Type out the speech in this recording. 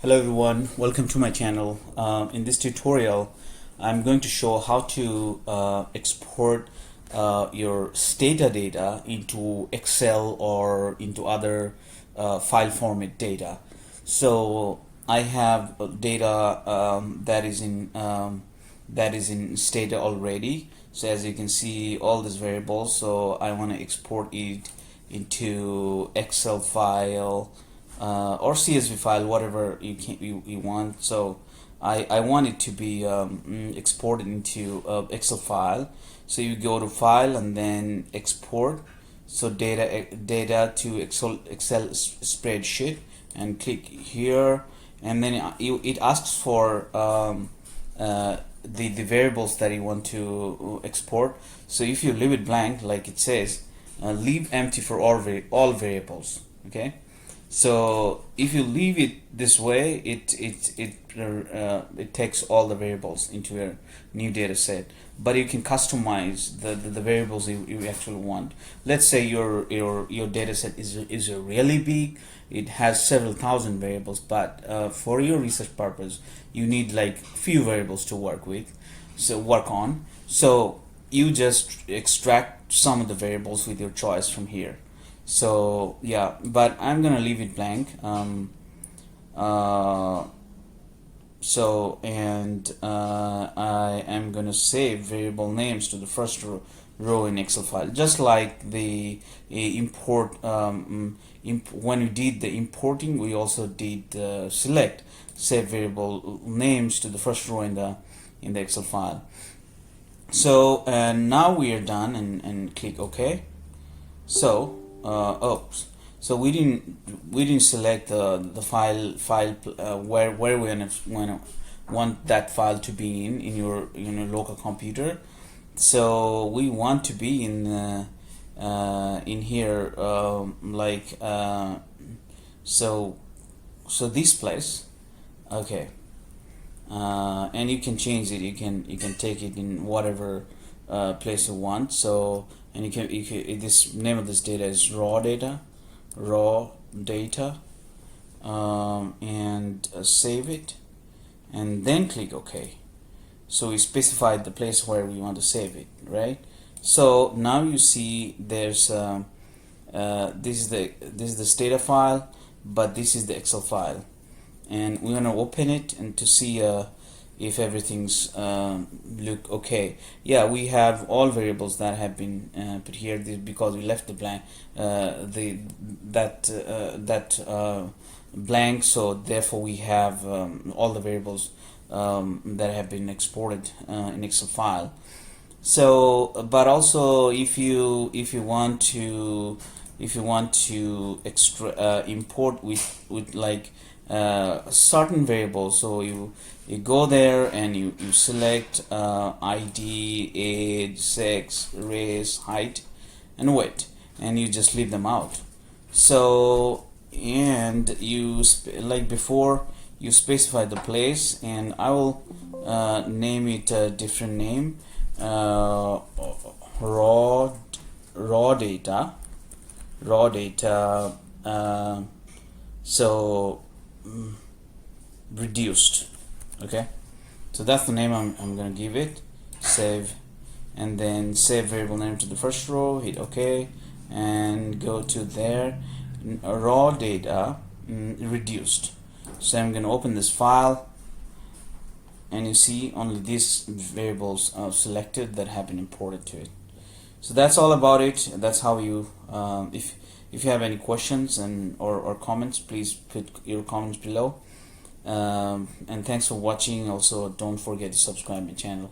Hello everyone, welcome to my channel. In this tutorial I'm going to show how to export your Stata data into Excel or into other file format data. So I have data that is in Stata already. So as you can see, all these variables, so I want to export it into Excel file or CSV file, whatever you want. So I want it to be exported into Excel file. So you go to file and then export. So data to Excel spreadsheet, and click here, and then it asks for the variables that you want to export. So if you leave it blank, like it says, leave empty for all variables. Okay. So if you leave it this way, it takes all the variables into your new data set. But you can customize the variables you actually want. Let's say your data set is really big. It has several thousand variables, but for your research purpose, you need like few variables to work on. So you just extract some of the variables with your choice from here. So yeah, but I'm gonna leave it blank. I am gonna save variable names to the first row in Excel file, just like the import. When we did the importing, we also did select save variable names to the first row in the Excel file. So now we are done, and click OK. So so we didn't select the file where we want that file to be in your local computer. So we want to be in here, so this place. Okay. And you can change it. You can take it in whatever place you want. So, and you can this name of this data is raw data, and save it, and then click OK. So we specified the place where we want to save it, right? So now you see there's this is the Stata file, but this is the Excel file, and we're gonna open it and to see if everything's look okay. Yeah, we have all variables that have been put here because we left the blank blank, so therefore we have all the variables that have been exported in Excel file. So but also if you want to import with like certain variables, so you go there and you select ID, age, sex, race, height, and weight, and you just leave them out. So and you like before, you specify the place, and I will name it a different name, raw data. So reduced. Okay, so that's the name I'm gonna give it. Save, and then save variable name to the first row, hit OK, and go to there, raw data reduced. So I'm gonna open this file, and you see only these variables are selected that have been imported to it. So that's all about it. That's how you if you have any questions or comments, please put your comments below. And thanks for watching. Also, don't forget to subscribe my channel.